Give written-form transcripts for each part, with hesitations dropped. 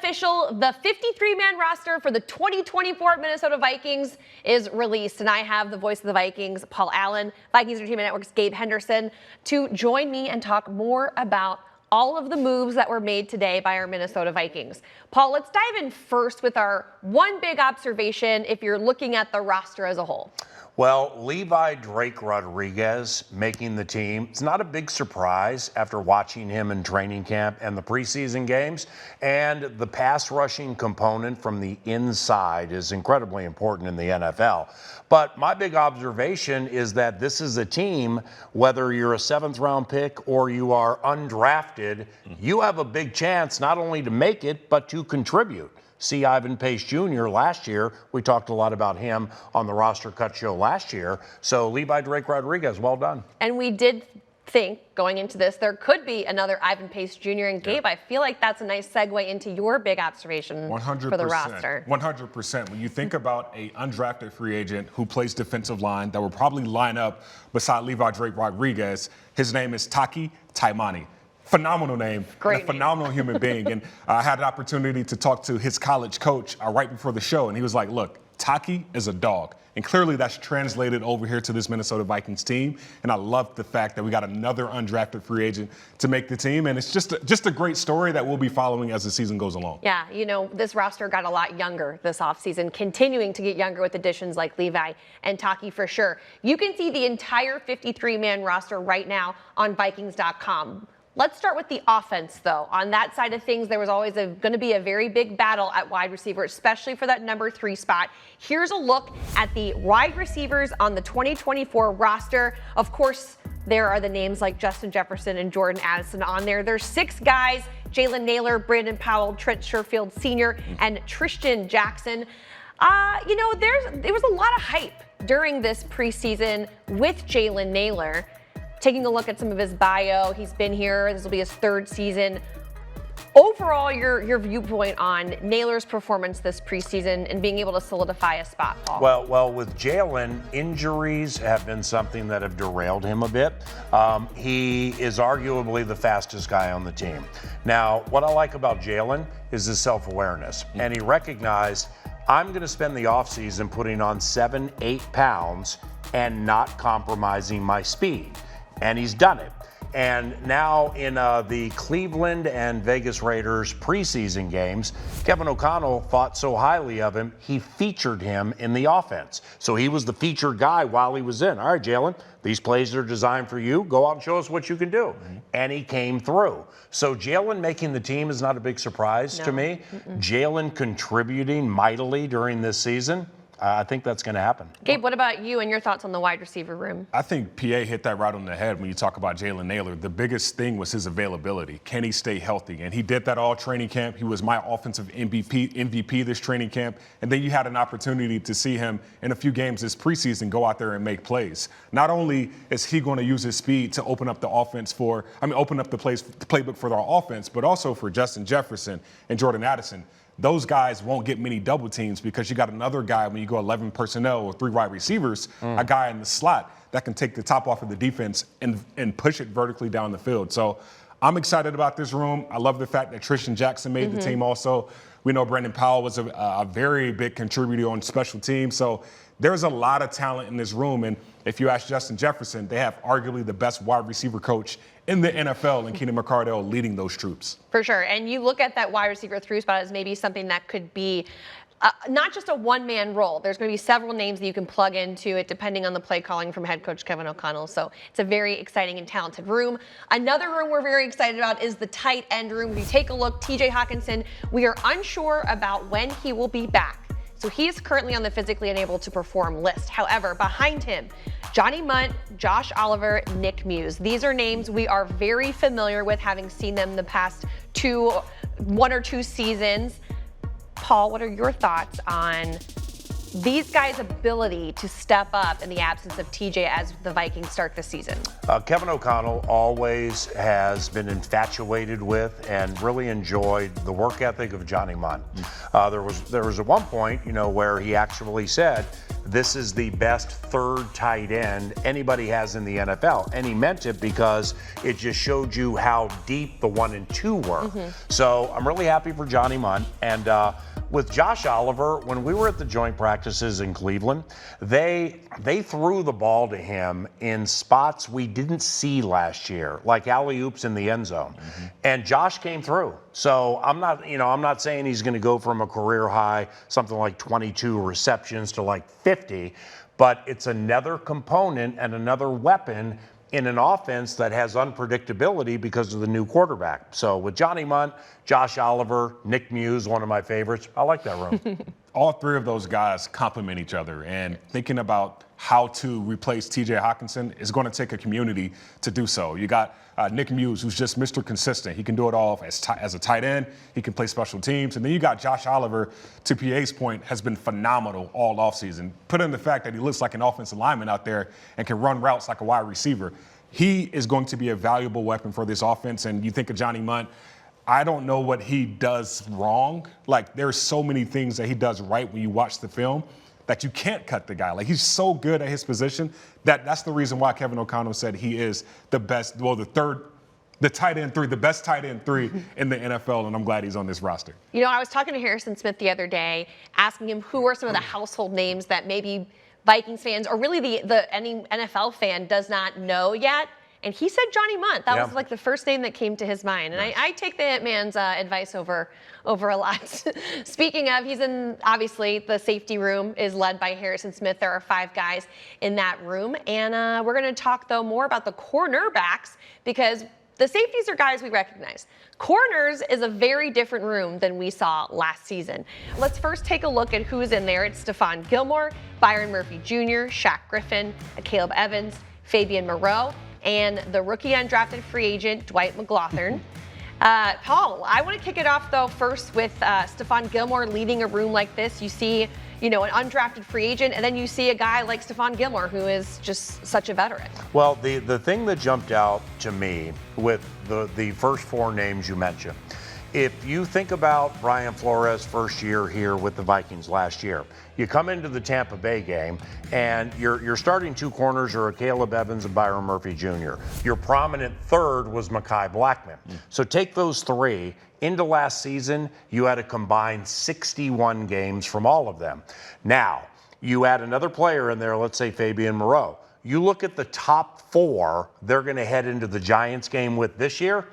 official. The 53-man roster for the 2024 Minnesota Vikings is released, and I have the voice of the Vikings, Paul Allen, Vikings Entertainment Network's Gabe Henderson, to join me and talk more about all of the moves that were made today by our Minnesota Vikings. Paul, let's dive in first with our one big observation if you're looking at the roster as a whole. Well, Levi Drake Rodriguez making the team. It's not a big surprise after watching him in training camp and the preseason games. And the pass rushing component from the inside is incredibly important in the NFL. But my big observation is that this is a team, whether you're a 7th-round pick or you are undrafted, you have a big chance not only to make it, but to contribute. See Ivan Pace Jr. last year. We talked a lot about him on the Roster Cut show last year. So Levi Drake Rodriguez, well done. And we did think going into this there could be another Ivan Pace Jr. And Gabe, I feel like that's a nice segue into your big observation 100%, for the roster. 100%. When you think about an undrafted free agent who plays defensive line that will probably line up beside Levi Drake Rodriguez, his name is Taki Taimani. Phenomenal name, and a phenomenal human being. And I had an opportunity to talk to his college coach right before the show, and he was like, look, Taki is a dog. And clearly that's translated over here to this Minnesota Vikings team. And I love the fact that we got another undrafted free agent to make the team. And it's just a great story that we'll be following as the season goes along. Yeah, you know, this roster got a lot younger this offseason, continuing to get younger with additions like Levi and Taki for sure. You can see the entire 53-man roster right now on Vikings.com. Let's start with the offense, though. On that side of things, there was always going to be a very big battle at wide receiver, especially for that number 3 spot. Here's a look at the wide receivers on the 2024 roster. Of course, there are the names like Justin Jefferson and Jordan Addison on there. There's 6 guys: Jalen Nailor, Brandon Powell, Trent Sherfield Sr., and Tristan Jackson. You know, there was a lot of hype during this preseason with Jalen Nailor. Taking a look at some of his bio, he's been here. This will be his 3rd season. Overall, your viewpoint on Nailor's performance this preseason and being able to solidify a spot, Paul? Well, with Jalen, injuries have been something that have derailed him a bit. He is arguably the fastest guy on the team. Now, what I like about Jalen is his self-awareness. And he recognized, I'm going to spend the offseason putting on 7-8 pounds and not compromising my speed. And he's done it. And now in the Cleveland and Vegas Raiders preseason games, Kevin O'Connell thought so highly of him, he featured him in the offense. So he was the featured guy while he was in. All right, Jalen, these plays are designed for you. Go out and show us what you can do. And he came through. So Jalen making the team is not a big surprise to me. Jalen contributing mightily during this season, I think that's going to happen. Gabe, what about you and your thoughts on the wide receiver room? I think PA hit that right on the head when you talk about Jalen Nailor. The biggest thing was his availability. Can he stay healthy? And he did that all training camp. He was my offensive MVP this training camp. And then you had an opportunity to see him in a few games this preseason go out there and make plays. Not only is he going to use his speed to open up the playbook for our offense, but also for Justin Jefferson and Jordan Addison. Those guys won't get many double teams because you got another guy when you go 11 personnel or 3 wide receivers, a guy in the slot that can take the top off of the defense and push it vertically down the field. So I'm excited about this room. I love the fact that Tristan Jackson made the team also. We know Brandon Powell was a very big contributor on special teams. So there's a lot of talent in this room. And if you ask Justin Jefferson, they have arguably the best wide receiver coach in the NFL, and Keenan McCardell leading those troops. For sure. And you look at that wide receiver 3 spot as maybe something that could be not just a one-man role. There's going to be several names that you can plug into it depending on the play calling from head coach Kevin O'Connell. So it's a very exciting and talented room. Another room we're very excited about is the tight end room. If you take a look, TJ Hawkinson, we are unsure about when he will be back. So he is currently on the physically unable to perform list. However, behind him, Johnny Munt, Josh Oliver, Nick Muse. These are names we are very familiar with, having seen them the past 1 or 2 seasons. Paul, what are your thoughts on these guys' ability to step up in the absence of TJ as the Vikings start the season? Kevin O'Connell always has been infatuated with and really enjoyed the work ethic of Johnny Munt. There was at one point, where he actually said this is the best third tight end anybody has in the NFL. And he meant it because it just showed you how deep the 1 and 2 were. So I'm really happy for Johnny Mundt. And with Josh Oliver, when we were at the joint practices in Cleveland, they threw the ball to him in spots we didn't see last year, like alley-oops in the end zone. And Josh came through. So I'm not saying he's going to go from a career high, something like 22 receptions to like 50, but it's another component and another weapon in an offense that has unpredictability because of the new quarterback. So with Johnny Mundt, Josh Oliver, Nick Muse, one of my favorites, I like that room. All three of those guys complement each other, and thinking about how to replace TJ Hawkinson is going to take a community to do so. You got Nick Muse, who's just Mr. Consistent. He can do it all as a tight end. He can play special teams. And then you got Josh Oliver, to PA's point, has been phenomenal all offseason. Put in the fact that he looks like an offensive lineman out there and can run routes like a wide receiver. He is going to be a valuable weapon for this offense. And you think of Johnny Mundt, I don't know what he does wrong. Like, there's so many things that he does right when you watch the film that you can't cut the guy. Like, he's so good at his position that's the reason why Kevin O'Connell said he is the best, well, the tight end 3, the best tight end 3 in the NFL, and I'm glad he's on this roster. You know, I was talking to Harrison Smith the other day, asking him who are some of the household names that maybe Vikings fans, or really any NFL fan, does not know yet. And he said Johnny Mundt. That was like the first name that came to his mind. And I take the Hitman's advice over a lot. Speaking of, he's in, obviously, the safety room is led by Harrison Smith. There are 5 guys in that room. And we're going to talk, though, more about the cornerbacks, because the safeties are guys we recognize. Corners is a very different room than we saw last season. Let's first take a look at who's in there. It's Stephon Gilmore, Byron Murphy Jr., Shaq Griffin, Caleb Evans, Fabian Moreau, and the rookie undrafted free agent, Dwight McGlothern. Paul, I want to kick it off, though, first with Stephon Gilmore leading a room like this. You see, an undrafted free agent, and then you see a guy like Stephon Gilmore, who is just such a veteran. Well, the thing that jumped out to me with the first 4 names you mentioned, if you think about Brian Flores' first year here with the Vikings last year, you come into the Tampa Bay game and your starting 2 corners are Caleb Evans and Byron Murphy Jr. Your prominent third was Mekhi Blackman. So take those 3. Into last season, you had a combined 61 games from all of them. Now, you add another player in there, let's say Fabian Moreau. You look at the top 4 they're going to head into the Giants game with this year.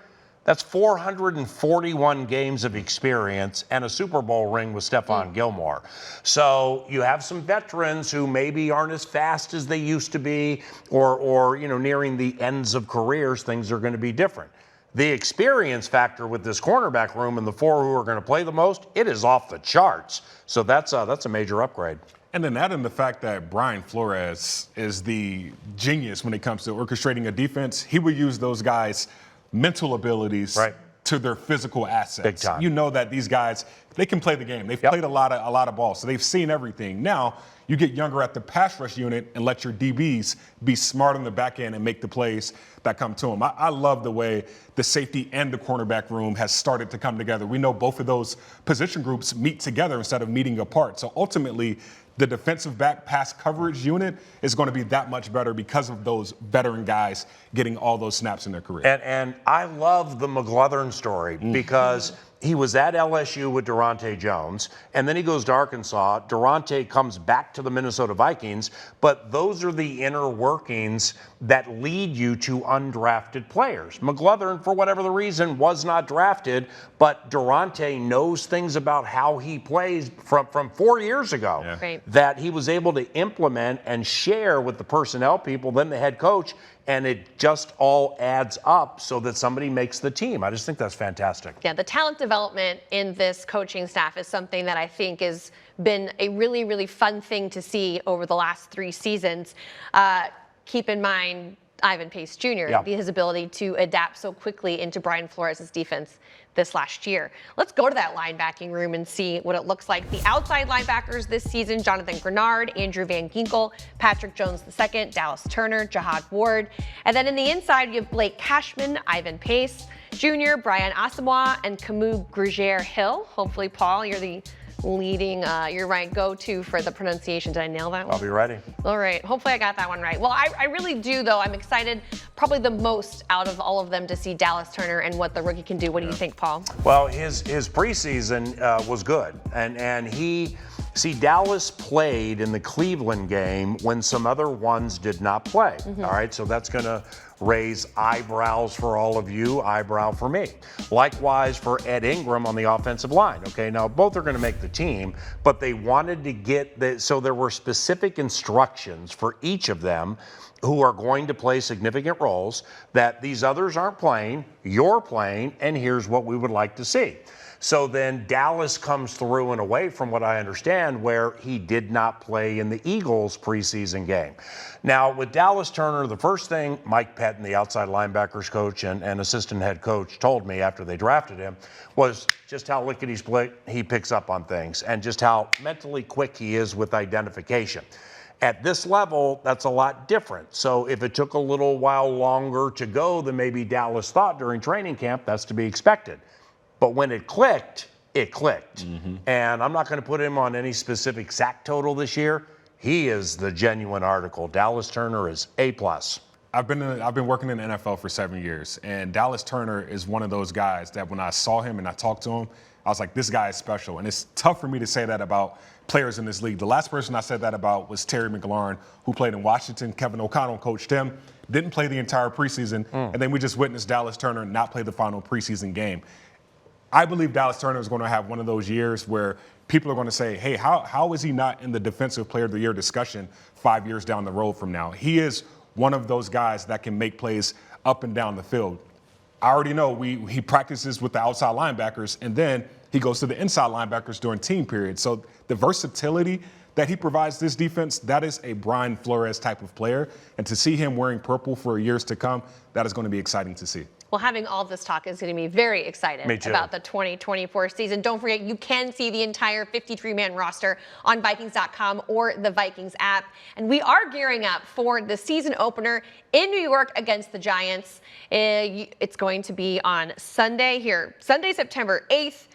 That's 441 games of experience and a Super Bowl ring with Stephon Gilmore. So you have some veterans who maybe aren't as fast as they used to be, or nearing the ends of careers, things are going to be different. The experience factor with this cornerback room and the 4 who are going to play the most, it is off the charts. So that's a major upgrade. And then add in the fact that Brian Flores is the genius when it comes to orchestrating a defense. He would use those guys' mental abilities to their physical assets. Big time. You know that these guys, they can play the game. They've played a lot of ball, so they've seen everything. Now, you get younger at the pass rush unit and let your DBs be smart on the back end and make the plays that come to them. I love the way the safety and the cornerback room has started to come together. We know both of those position groups meet together instead of meeting apart. So ultimately, the defensive back pass coverage unit is going to be that much better because of those veteran guys getting all those snaps in their career. And I love the McGlothern story because he was at LSU with Durante Jones, and then he goes to Arkansas. Durante comes back to the Minnesota Vikings, but those are the inner workings that lead you to undrafted players. McGlothern, for whatever the reason, was not drafted, but Durante knows things about how he plays from 4 years ago that he was able to implement and share with the personnel people, then the head coach, and it just all adds up so that somebody makes the team. I just think that's fantastic. Yeah, the talent development in this coaching staff is something that I think has been a really, really fun thing to see over the last 3 seasons. Keep in mind Ivan Pace Jr., his ability to adapt so quickly into Brian Flores' defense this last year. Let's go to that linebacking room and see what it looks like. The outside linebackers this season: Jonathan Grenard, Andrew Van Ginkel, Patrick Jones II, Dallas Turner, Jihad Ward. And then in the inside, you have Blake Cashman, Ivan Pace Jr., Brian Asamoah, and Camus Grugier Hill. Hopefully, Paul, you're the leading, you're right, go-to for the pronunciation. Did I nail that one? I'll be ready. All right. Hopefully I got that one right. Well, I really do, though. I'm excited probably the most out of all of them to see Dallas Turner and what the rookie can do. What do you think, Paul? Well, his preseason was good. And Dallas played in the Cleveland game when some other ones did not play. All right, so that's going to raise eyebrows for all of you, eyebrow for me. Likewise for Ed Ingram on the offensive line. Okay, now both are going to make the team, but they wanted to get so there were specific instructions for each of them who are going to play significant roles that these others aren't playing, you're playing, and here's what we would like to see. So then Dallas comes through in a way, from what I understand, where he did not play in the Eagles preseason game. Now, with Dallas Turner, the first thing Mike Pettin, the outside linebackers coach and assistant head coach, told me after they drafted him was just how lickety-split he picks up on things and just how mentally quick he is with identification. At this level, that's a lot different. So if it took a little while longer to go than maybe Dallas thought during training camp, that's to be expected. But when it clicked, it clicked. And I'm not going to put him on any specific sack total this year. He is the genuine article. Dallas Turner is A+. I've been working in the NFL for 7 years, and Dallas Turner is one of those guys that when I saw him and I talked to him, I was like, this guy is special. And it's tough for me to say that about players in this league. The last person I said that about was Terry McLaurin, who played in Washington. Kevin O'Connell coached him, didn't play the entire preseason, and then we just witnessed Dallas Turner not play the final preseason game. I believe Dallas Turner is going to have one of those years where people are going to say, hey, how is he not in the Defensive Player of the Year discussion 5 years down the road from now? He is one of those guys that can make plays up and down the field. I already know he practices with the outside linebackers, and then he goes to the inside linebackers during team periods. So the versatility that he provides this defense, that is a Brian Flores type of player. And to see him wearing purple for years to come, that is going to be exciting to see. Well, having all this talk is going to be very excited about the 2024 season. Don't forget, you can see the entire 53-man roster on Vikings.com or the Vikings app. And we are gearing up for the season opener in New York against the Giants. It's going to be on Sunday, September 8th.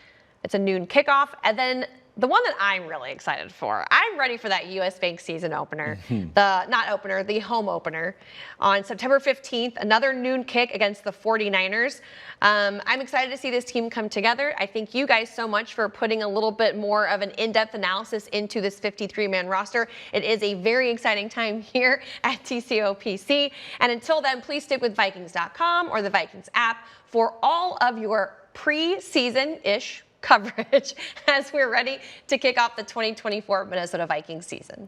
It's a noon kickoff. And then the one that I'm really excited for, I'm ready for that U.S. Bank season opener, the home opener on September 15th, another noon kick against the 49ers. I'm excited to see this team come together. I thank you guys so much for putting a little bit more of an in-depth analysis into this 53-man roster. It is a very exciting time here at TCOPC. And until then, please stick with Vikings.com or the Vikings app for all of your preseason-ish coverage as we're ready to kick off the 2024 Minnesota Vikings season.